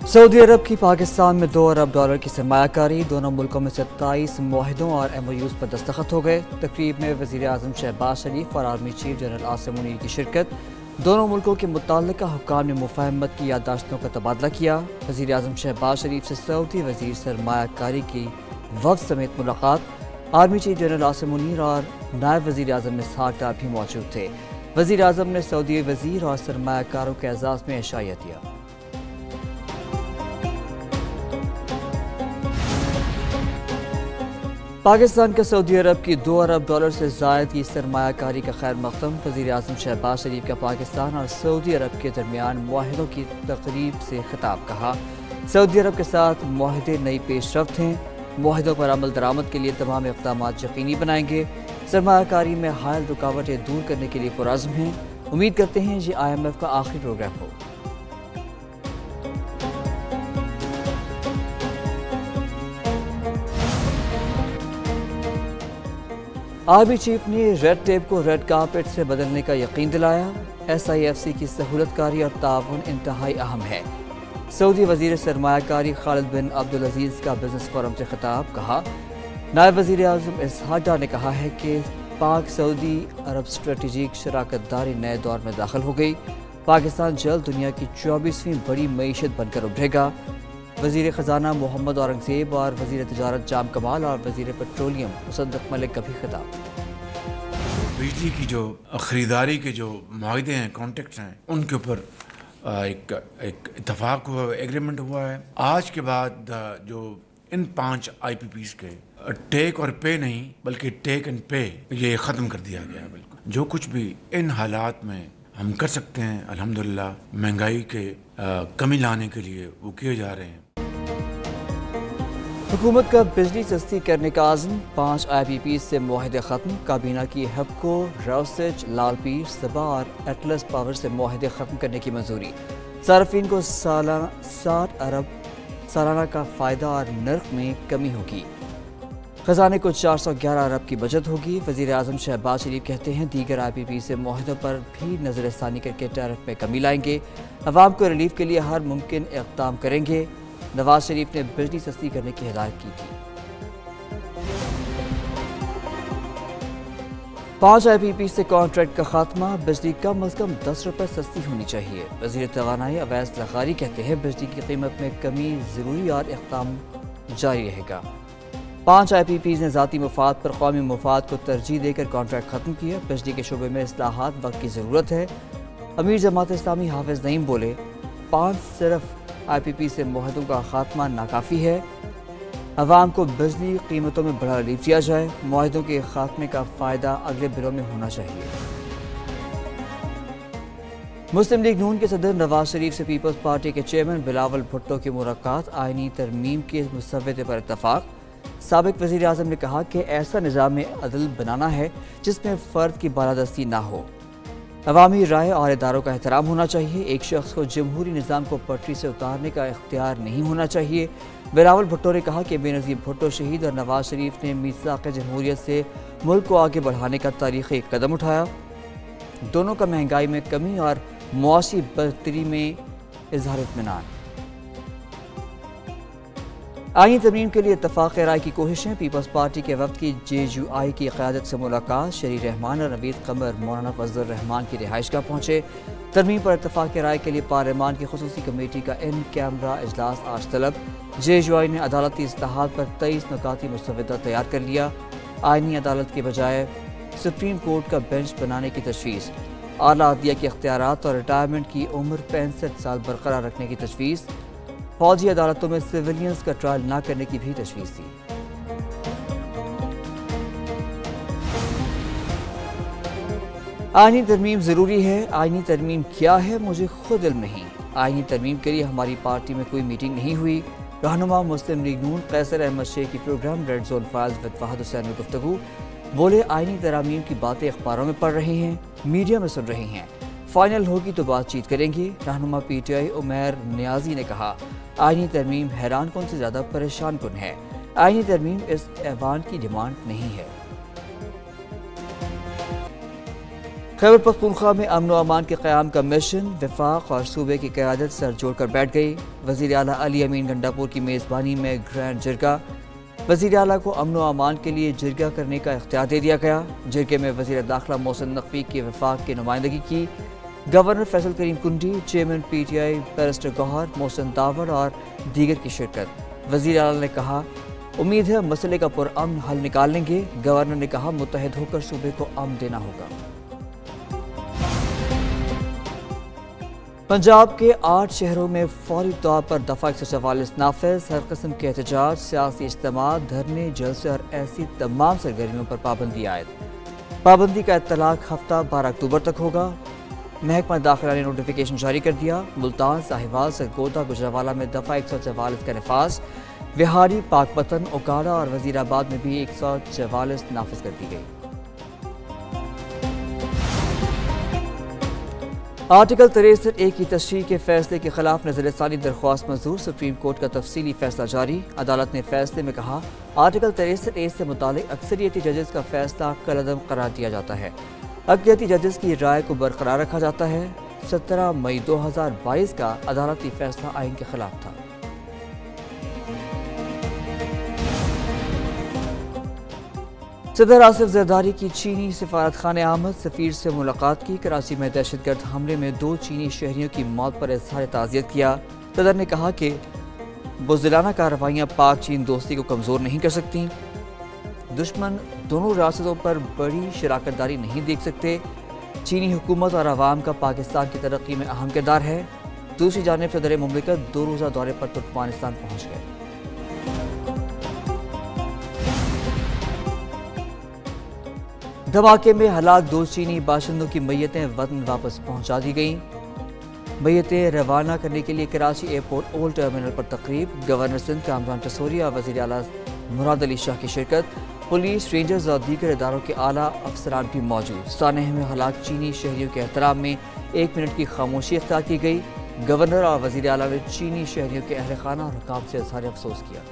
Saudi अरब की पाकिस्तान में $2 अरब की सरमायाकारी। दोनों मुल्कों में 27 मुआहिदों और MOUs पर दस्तखत हो गए। तकरीब में वज़ीर आज़म शहबाज शरीफ और army chief general Asim Munir की शिरकत। दोनों मुल्कों के मुताल्लिका हुक्काम ने मुफाहमत की याददाश्तों का तबादला किया। वज़ीर आज़म शहबाज शरीफ से सऊदी वज़ीर सरमायाकारी की वफ़द समेत मुलाकात। Army chief general Asim Munir और नायब वज़ीर आज़म इसहाक डार भी मौजूद थे। वज़ीर आज़म ने सऊदी वज़ीर और सरमायाकारों के एजाज़ में इशाया दिया। पाकिस्तान का सऊदी अरब की $2 अरब से ज़ायद की सरमायाकारी का खैर मक़दम। वज़ीर आज़म शहबाज शरीफ का पाकिस्तान और सऊदी अरब के दरमियान मुआहिदों की तकरीब से खिताब। कहा, सऊदी अरब के साथ मुआहिदे नई पेशरफ्त हैं। मुआहिदों पर अमल दरामद के लिए तमाम इक़दाम यकीनी बनाएंगे। सरमायाकारी में हायल रुकावटें दूर करने के लिए पुरअज़्म हैं। उम्मीद करते हैं ये IMF का आखिरी प्रोग्राम हो। आर्मी चीफ ने रेड टेप को रेड कारपेट से बदलने का यकीन दिलाया। SIFC की सहूलतकारी और ताउन इंतहाई अहम है। सऊदी वज़ीर सरमायाकारी खालिद बिन अब्दुल अजीज़ का बिजनेस फोरम से खिताब। कहा, नायब वज़ीर आज़म इसहाक डार ने कहा है कि पाक सऊदी अरब स्ट्रेटेजिक शराकत दारी नए दौर में दाखिल हो गई। पाकिस्तान जल्द दुनिया की 24वीं बड़ी मईशत बनकर उभरेगा। वज़ीर ख़जाना मोहम्मद औरंगज़ेब और वज़ीर तिजारत जाम कमाल और वज़ीर पेट्रोलियम मुसद्दक़ मलिक का भी खिताब। बिजली की जो ख़रीदारी के जो मुआहदे हैं, कॉन्ट्रैक्ट्स हैं, उनके ऊपर एक इत्तफाक हुआ, एग्रीमेंट हुआ है। आज के बाद जो इन 5 IPPs के टेक और पे नहीं बल्कि टेक एंड पे ये ख़त्म कर दिया गया है। बिल्कुल जो कुछ भी इन हालात में हम कर सकते हैं, अल्हम्दुलिल्लाह महंगाई के कमी लाने के लिए वो किए जा रहे हैं। हुकूमत का बिजली सस्ती करने का आज़म। 5 IPPs से मुआहिदे ख़त्म। काबीना की हबको, राउसेज, लाल पीर, सबा और एटलस पावर से मुआहिदे ख़त्म करने की मंजूरी। सार्फिन को सालाना 60 अरब सालाना का फ़ायदा और नर्ख में कमी होगी। ख़जाने को 411 अरब की बचत होगी। वज़ीर आज़म शहबाज शरीफ कहते हैं दीगर IPP से मुआहिदों पर भी नज़रसानी करके टैरिफ में कमी लाएंगे। अवाम को रिलीफ के लिए हर मुमकिन इक़दाम करेंगे। नवाज शरीफ ने बिजली सस्ती करने की हिदायत की थी। 5 IPP से कॉन्ट्रैक्ट का खात्मा। बिजली कम अज़ कम ₹10 सस्ती होनी चाहिए। वज़ीर तवानाई अवैस लग़ारी कहते हैं बिजली की कीमत में कमी ज़रूरी और इक़दाम जारी रहेगा। 5 IPPs ने ज़ाती मुफाद पर कौमी मुफाद को तरजीह देकर कॉन्ट्रैक्ट ख़त्म किया। बिजली के शोबे में इस्लाहात वक्त की ज़रूरत है। अमीर जमात इस्लामी हाफिज़ नईम बोले, 5 सिर्फ IPP से मुआहदों का खात्मा नाकाफ़ी है। अवाम को बिजली कीमतों में बड़ा रिलीफ दिया जाए। मुआहदों के खात्मे का फ़ायदा अगले बिलों में होना चाहिए। मुस्लिम लीग नून के सदर नवाज शरीफ से पीपल्स पार्टी के चेयरमैन बिलावल भुट्टो की मुलाकात। आईनी तरमीम के मुसव्वदे पर इत्तफाक। साबिक वज़ीर आज़म ने कहा कि ऐसा निज़ाम अदल बनाना है जिसमें फ़र्द की बालादस्ती ना हो। अवामी राय और इदारों का एहतराम होना चाहिए। एक शख्स को जमहूरी निज़ाम को पटरी से उतारने का इख्तियार नहीं होना चाहिए। बिलावल भुट्टो ने कहा कि बेनज़ीर भुट्टो शहीद और नवाज शरीफ ने मीसाक़ जमहूरियत से मुल्क को आगे बढ़ाने का तारीख़ी कदम उठाया। दोनों का महंगाई में कमी और मुआशी बदतरी में इज़हार इत्मीनान। आईनी तरमीम के लिए इत्तफ़ाक़ राय की कोशिशें। पीपल्स पार्टी के वफ़द की JUI की क़यादत से मुलाकात। शरीर रहमान और नवीद क़मर मौलाना फजल रहमान की रिहाइश गाह पहुँचे। तरमीम पर इत्तफ़ाक़ राय के लिए पार्लियामान की ख़ुसूसी कमेटी का इन कैमरा इजलास आज तलब। JUI ने अदालती इस्लाहात पर 23 नुकाती मुसव्वदा तैयार कर लिया। आईनी अदालत के बजाय सुप्रीम कोर्ट का बेंच बनाने की तजवीज़। आला अदलिया के इख्तियारात और रिटायरमेंट की उम्र 65 साल बरकरार रखने की तजवीज़। फौजी अदालतों में सिविलियंस का ट्रायल न करने की भी तजवीज़ थी। आईनी तरमीम ज़रूरी है। आईनी तरमीम क्या है मुझे खुद इल्म नहीं। आईनी तरमीम के लिए हमारी पार्टी में कोई मीटिंग नहीं हुई। रहनुमा मुस्लिम लीग नून कैसर अहमद शेख की program Red Zone Files with Fahad Hussain में गुफ्तगू। बोले, आईनी तरमीम की बातें अखबारों में पढ़ रहे हैं, मीडिया में सुन रहे हैं, फाइनल होगी तो बातचीत करेंगे। रहनुमा PTI उमैर नियाजी ने कहा, आईनी तरमीम हैरान कौन से ज़्यादा परेशान कौन है। आईनी तरमीम इस ऐवान की डिमांड नहीं है। खैबर पख्तूनख्वा में अमन व अमान के क़याम का मिशन वफाक और सूबे की क़यादत सर जोड़ कर बैठ गई। वज़ीर आला अली अमीन गंडापुर की मेज़बानी में ग्रैंड जिरगा। वज़ीर आला को अमन व अमान के लिए जिरगा करने का इख्तियार दे दिया गया। जिरगे में वज़ीर दाखिला मोहसिन नकवी की वफाक की नुमाइंदगी की। Governor Faisal Karim Kundi, chairman PTI barrister Gohar, Mohsin Dawar और दीगर की शिरकत। वज़ीर आला ने कहा, उम्मीद है मसले का पुरअमन हल निकाल लेंगे। गवर्नर ने कहा, मुत्तहिद होकर सूबे को अमन देना होगा। पंजाब के 8 शहरों में फौरी तौर पर दफ़ा 144 नाफिज। हर किस्म के एहतजाज, सियासी इज्तिमा, धरने, जलसे और ऐसी तमाम सरगर्मियों पर पाबंदी आयद। पाबंदी का इत्तलाक हफ्ता 12 अक्टूबर तक होगा। महकमा दाखिला ने नोटिफिकेशन जारी कर दिया। मुल्तान, साहिवाल, सरगोदा, गुजरावाला में दफ़ा 144 का नफाज। बिहारी, पाकपतन, ओकाड़ा और वजीराबाद में भी 144 नाफिज कर दी गई। आर्टिकल 63A की तशरीह के फैसले के खिलाफ नज़रसानी दरख्वास्त मंजूर। सुप्रीम कोर्ट का तफसीली फैसला जारी। अदालत ने फैसले में कहा, आर्टिकल 63A से मुतालिक अक्सरियती जजेस का फैसला कलअदम करार दिया जाता है। अक़लियती जजेस की राय को बरकरार रखा जाता है। 17 मई 2022 का अदालती फैसला आइन के खिलाफ था। सदर आसिफ जरदारी की चीनी सिफारत खाने आमद। सफीर से मुलाकात की। कराची में दहशतगर्द हमले में 2 चीनी शहरियों की मौत पर इज़हार ताज़ियत किया। सदर ने कहा कि बुज़दिलाना कार्रवाइयाँ पाक चीन दोस्ती को कमज़ोर नहीं कर सकती। दुश्मन दोनों रियासतों पर बड़ी शराकतदारी नहीं देख सकते। चीनी हुकूमत और अवाम का पाकिस्तान की तरक्की में अहम किरदार है। दूसरी जानिब सदर मुमलिकत 2 रोज़ा दौरे पर तुर्कमानिस्तान पहुँच गए। धमाके में हलाक 2 चीनी बाशिंदों की मैयतें वतन वापस पहुंचा दी गईं। मैयतें रवाना करने के लिए कराची एयरपोर्ट ओल्ड टर्मिनल पर तकरीब। गवर्नर सिंध कामरान टसोरिया, वज़ीर आला मुराद अली शाह की शिरकत। पुलिस, रेंजर्स और दीगर इदारों के आला अफसरान भी मौजूद। सानह में हलाक चीनी शहरियों के एहतराम में 1 मिनट की खामोशी इख्तियार की गई। गवर्नर और वज़ीर आला ने चीनी शहरियों के अहल खाना और हुकाम से इज़हार अफसोस किया।